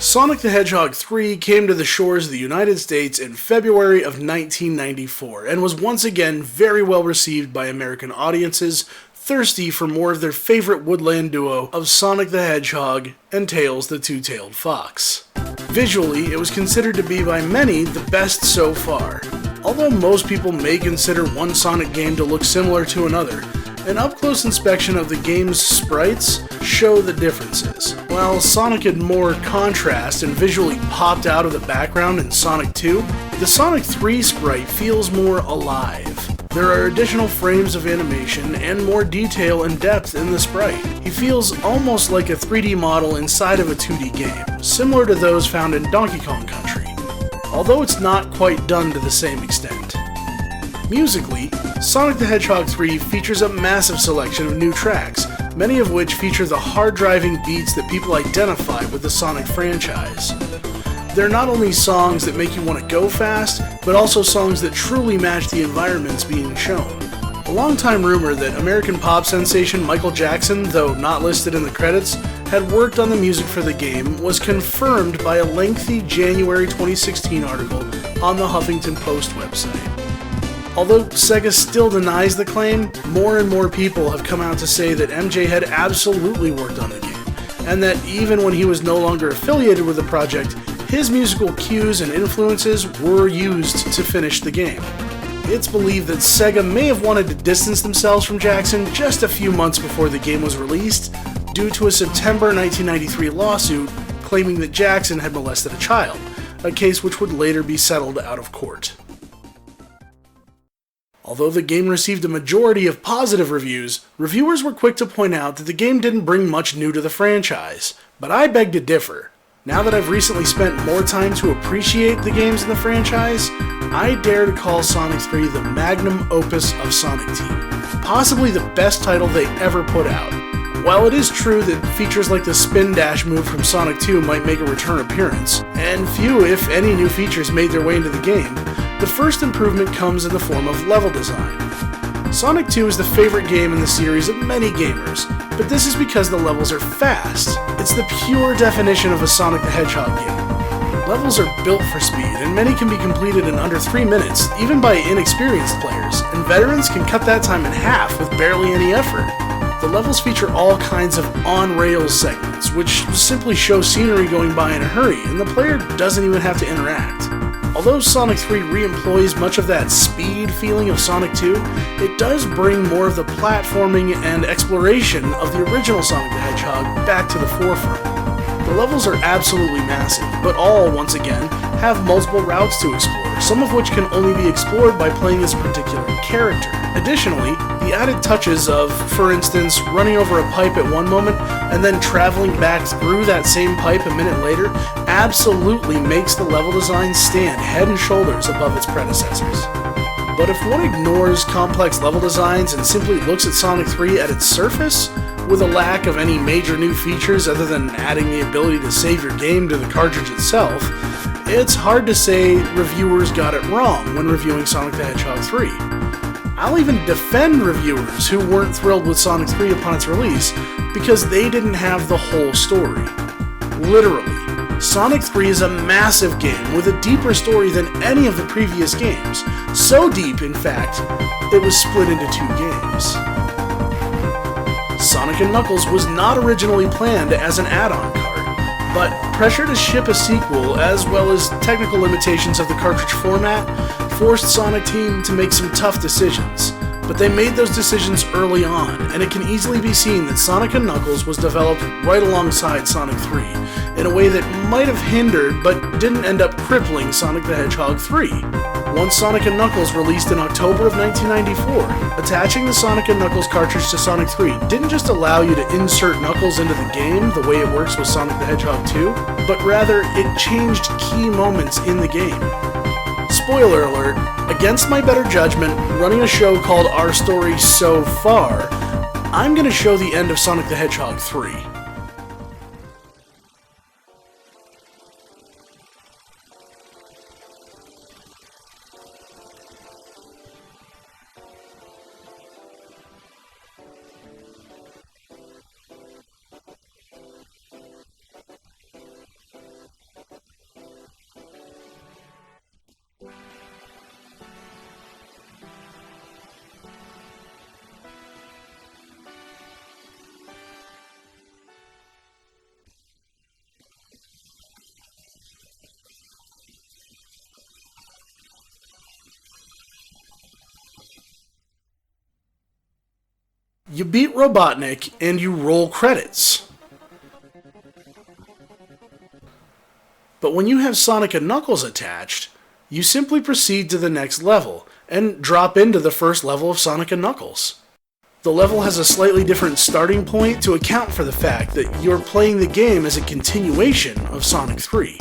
Sonic the Hedgehog 3 came to the shores of the United States in February of 1994 and was once again very well received by American audiences thirsty for more of their favorite woodland duo of Sonic the Hedgehog and Tails the Two-Tailed Fox. Visually, it was considered to be by many the best so far. Although most people may consider one Sonic game to look similar to another, an up-close inspection of the game's sprites show the differences. While Sonic had more contrast and visually popped out of the background in Sonic 2, the Sonic 3 sprite feels more alive. There are additional frames of animation and more detail and depth in the sprite. He feels almost like a 3D model inside of a 2D game, similar to those found in Donkey Kong Country, although it's not quite done to the same extent. Musically, Sonic the Hedgehog 3 features a massive selection of new tracks, many of which feature the hard-driving beats that people identify with the Sonic franchise. They're not only songs that make you want to go fast, but also songs that truly match the environments being shown. A long-time rumor that American pop sensation Michael Jackson, though not listed in the credits, had worked on the music for the game was confirmed by a lengthy January 2016 article on the Huffington Post website. Although Sega still denies the claim, more and more people have come out to say that MJ had absolutely worked on the game, and that even when he was no longer affiliated with the project, his musical cues and influences were used to finish the game. It's believed that Sega may have wanted to distance themselves from Jackson just a few months before the game was released, due to a September 1993 lawsuit claiming that Jackson had molested a child, a case which would later be settled out of court. Although the game received a majority of positive reviews, reviewers were quick to point out that the game didn't bring much new to the franchise, but I beg to differ. Now that I've recently spent more time to appreciate the games in the franchise, I dare to call Sonic 3 the magnum opus of Sonic Team, possibly the best title they ever put out. While it is true that features like the spin dash move from Sonic 2 might make a return appearance, and few if any new features made their way into the game, the first improvement comes in the form of level design. Sonic 2 is the favorite game in the series of many gamers, but this is because the levels are fast. It's the pure definition of a Sonic the Hedgehog game. Levels are built for speed, and many can be completed in under 3 minutes, even by inexperienced players, and veterans can cut that time in half with barely any effort. The levels feature all kinds of on-rails segments, which simply show scenery going by in a hurry, and the player doesn't even have to interact. Although Sonic 3 re-employs much of that speed feeling of Sonic 2, it does bring more of the platforming and exploration of the original Sonic the Hedgehog back to the forefront. The levels are absolutely massive, but all, once again, have multiple routes to explore, some of which can only be explored by playing as a particular character. Additionally, the added touches of, for instance, running over a pipe at one moment and then traveling back through that same pipe a minute later absolutely makes the level design stand head and shoulders above its predecessors. But if one ignores complex level designs and simply looks at Sonic 3 at its surface, with a lack of any major new features other than adding the ability to save your game to the cartridge itself, it's hard to say reviewers got it wrong when reviewing Sonic the Hedgehog 3. I'll even defend reviewers who weren't thrilled with Sonic 3 upon its release because they didn't have the whole story. Literally, Sonic 3 is a massive game with a deeper story than any of the previous games. So deep, in fact, it was split into 2 games. Sonic & Knuckles was not originally planned as an add-on card, but pressure to ship a sequel, as well as technical limitations of the cartridge format, forced Sonic Team to make some tough decisions. But they made those decisions early on, and it can easily be seen that Sonic & Knuckles was developed right alongside Sonic 3, in a way that might have hindered but didn't end up crippling Sonic the Hedgehog 3. Once Sonic & Knuckles released in October of 1994, attaching the Sonic & Knuckles cartridge to Sonic 3 didn't just allow you to insert Knuckles into the game the way it works with Sonic the Hedgehog 2, but rather it changed key moments in the game. Spoiler alert, against my better judgment, running a show called Our Story So Far, I'm going to show the end of Sonic the Hedgehog 3. You beat Robotnik and you roll credits. But when you have Sonic and Knuckles attached, you simply proceed to the next level and drop into the first level of Sonic and Knuckles. The level has a slightly different starting point to account for the fact that you're playing the game as a continuation of Sonic 3.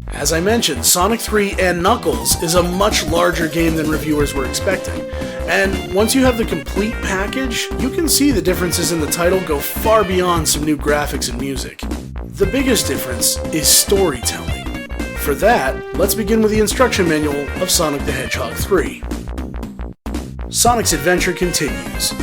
As I mentioned, Sonic 3 and Knuckles is a much larger game than reviewers were expecting, and once you have the complete package, you can see the differences in the title go far beyond some new graphics and music. The biggest difference is storytelling. For that, let's begin with the instruction manual of Sonic the Hedgehog 3. Sonic's adventure continues.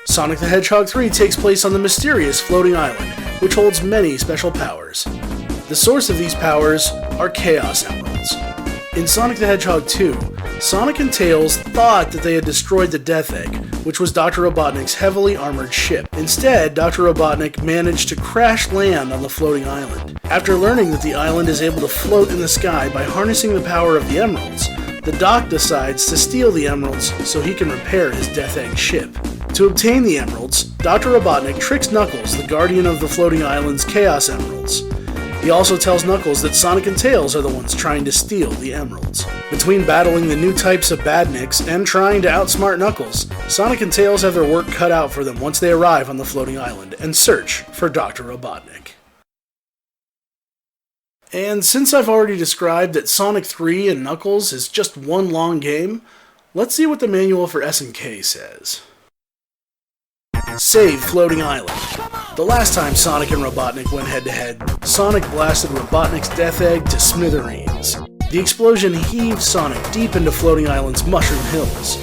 Sonic the Hedgehog 3 takes place on the mysterious floating island, which holds many special powers. The source of these powers are Chaos Emeralds. In Sonic the Hedgehog 2, Sonic and Tails thought that they had destroyed the Death Egg, which was Dr. Robotnik's heavily armored ship. Instead, Dr. Robotnik managed to crash land on the floating island. After learning that the island is able to float in the sky by harnessing the power of the emeralds, the Doc decides to steal the emeralds so he can repair his Death Egg ship. To obtain the emeralds, Dr. Robotnik tricks Knuckles, the guardian of the floating island's Chaos Emeralds. He also tells Knuckles that Sonic and Tails are the ones trying to steal the emeralds. Between battling the new types of badniks and trying to outsmart Knuckles, Sonic and Tails have their work cut out for them once they arrive on the floating island and search for Dr. Robotnik. And since I've already described that Sonic 3 and Knuckles is just one long game, let's see what the manual for SNK says. Save Floating Island. The last time Sonic and Robotnik went head-to-head, Sonic blasted Robotnik's Death Egg to smithereens. The explosion heaved Sonic deep into Floating Island's Mushroom Hills.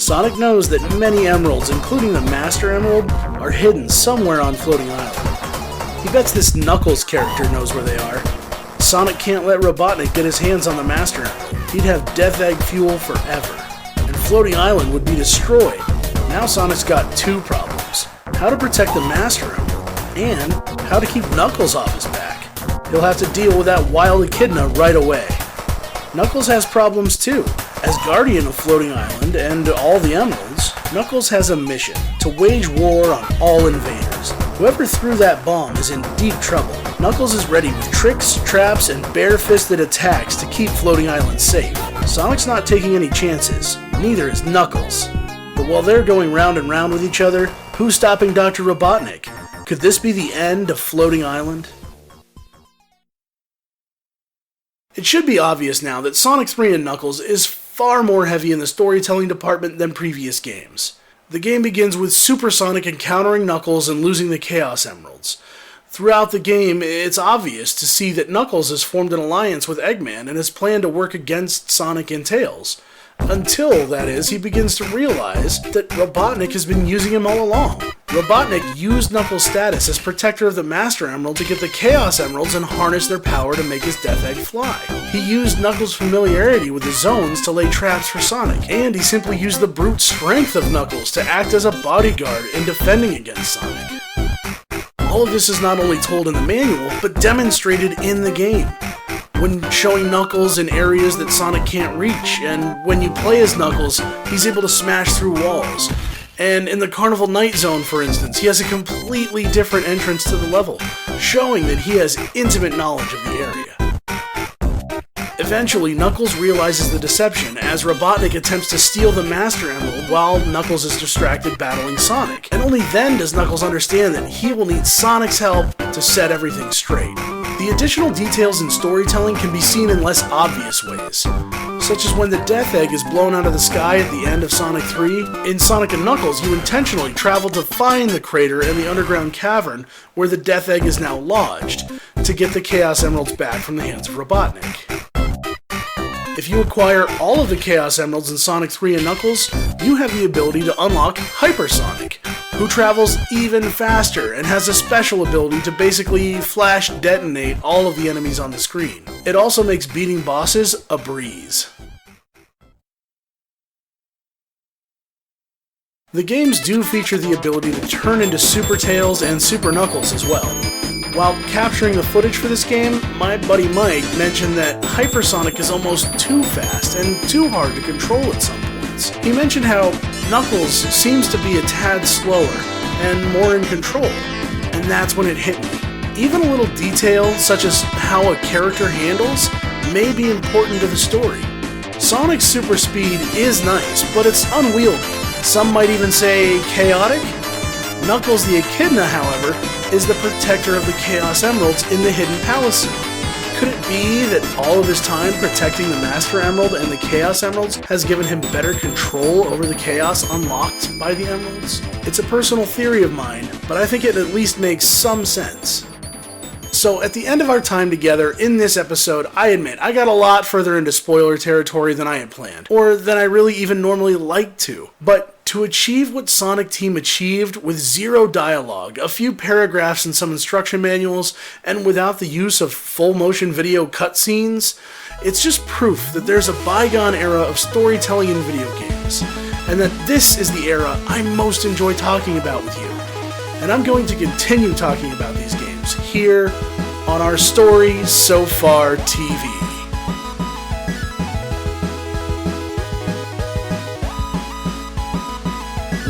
Sonic knows that many emeralds, including the Master Emerald, are hidden somewhere on Floating Island. He bets this Knuckles character knows where they are. Sonic can't let Robotnik get his hands on the Master Emerald. He'd have Death Egg fuel forever, and Floating Island would be destroyed. Now Sonic's got two problems: how to protect the Master Emerald, and how to keep Knuckles off his back. He'll have to deal with that wild echidna right away. Knuckles has problems too. As guardian of Floating Island and all the emeralds, Knuckles has a mission: to wage war on all invaders. Whoever threw that bomb is in deep trouble. Knuckles is ready with tricks, traps, and bare-fisted attacks to keep Floating Island safe. Sonic's not taking any chances, neither is Knuckles. But while they're going round and round with each other, who's stopping Dr. Robotnik? Could this be the end of Floating Island? It should be obvious now that Sonic 3 and Knuckles is far more heavy in the storytelling department than previous games. The game begins with Super Sonic encountering Knuckles and losing the Chaos Emeralds. Throughout the game, it's obvious to see that Knuckles has formed an alliance with Eggman and has planned to work against Sonic and Tails. Until, that is, he begins to realize that Robotnik has been using him all along. Robotnik used Knuckles' status as protector of the Master Emerald to get the Chaos Emeralds and harness their power to make his Death Egg fly. He used Knuckles' familiarity with the zones to lay traps for Sonic, and he simply used the brute strength of Knuckles to act as a bodyguard in defending against Sonic. All of this is not only told in the manual, but demonstrated in the game. When showing Knuckles in areas that Sonic can't reach, and when you play as Knuckles, he's able to smash through walls. And in the Carnival Night Zone, for instance, he has a completely different entrance to the level, showing that he has intimate knowledge of the area. Eventually, Knuckles realizes the deception as Robotnik attempts to steal the Master Emerald while Knuckles is distracted battling Sonic. And only then does Knuckles understand that he will need Sonic's help to set everything straight. The additional details in storytelling can be seen in less obvious ways, such as when the Death Egg is blown out of the sky at the end of Sonic 3. In Sonic & Knuckles, you intentionally travel to find the crater and the underground cavern where the Death Egg is now lodged, to get the Chaos Emeralds back from the hands of Robotnik. If you acquire all of the Chaos Emeralds in Sonic 3 and Knuckles, you have the ability to unlock Hypersonic, who travels even faster and has a special ability to basically flash detonate all of the enemies on the screen. It also makes beating bosses a breeze. The games do feature the ability to turn into Super Tails and Super Knuckles as well. While capturing the footage for this game, my buddy Mike mentioned that Hypersonic is almost too fast and too hard to control at some points. He mentioned how Knuckles seems to be a tad slower, and more in control. And that's when it hit me. Even a little detail, such as how a character handles, may be important to the story. Sonic's super speed is nice, but it's unwieldy. Some might even say chaotic. Knuckles the Echidna, however, is the protector of the Chaos Emeralds in the Hidden Palace Zone. Could it be that all of his time protecting the Master Emerald and the Chaos Emeralds has given him better control over the Chaos unlocked by the Emeralds? It's a personal theory of mine, but I think it at least makes some sense. So at the end of our time together in this episode, I admit I got a lot further into spoiler territory than I had planned, or than I really even normally like to. But to achieve what Sonic Team achieved with zero dialogue, a few paragraphs and some instruction manuals, and without the use of full motion video cutscenes, it's just proof that there's a bygone era of storytelling in video games, and that this is the era I most enjoy talking about with you. And I'm going to continue talking about these games here on our Story So Far TV.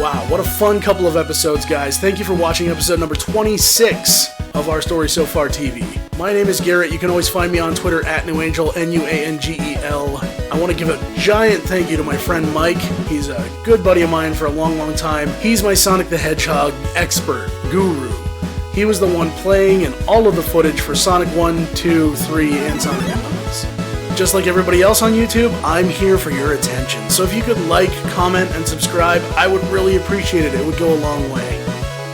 Wow, what a fun couple of episodes, guys. Thank you for watching episode number 26 of our Story So Far TV. My name is Garrett. You can always find me on Twitter at NewAngel, NUANGEL. I want to give a giant thank you to my friend Mike. He's a good buddy of mine for a long, long time. He's my Sonic the Hedgehog expert, guru. He was the one playing in all of the footage for Sonic 1, 2, 3, and Sonic Knuckles. Just like everybody else on YouTube, I'm here for your attention. So if you could like, comment, and subscribe, I would really appreciate it. It would go a long way.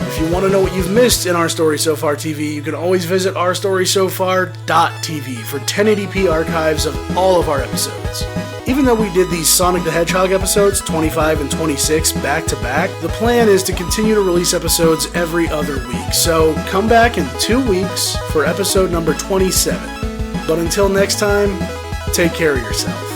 If you want to know what you've missed in our Story So Far TV, you can always visit ourstorysofar.tv for 1080p archives of all of our episodes. Even though we did these Sonic the Hedgehog episodes, 25 and 26, back to back, the plan is to continue to release episodes every other week. So come back in 2 weeks for episode number 27. But until next time, take care of yourself.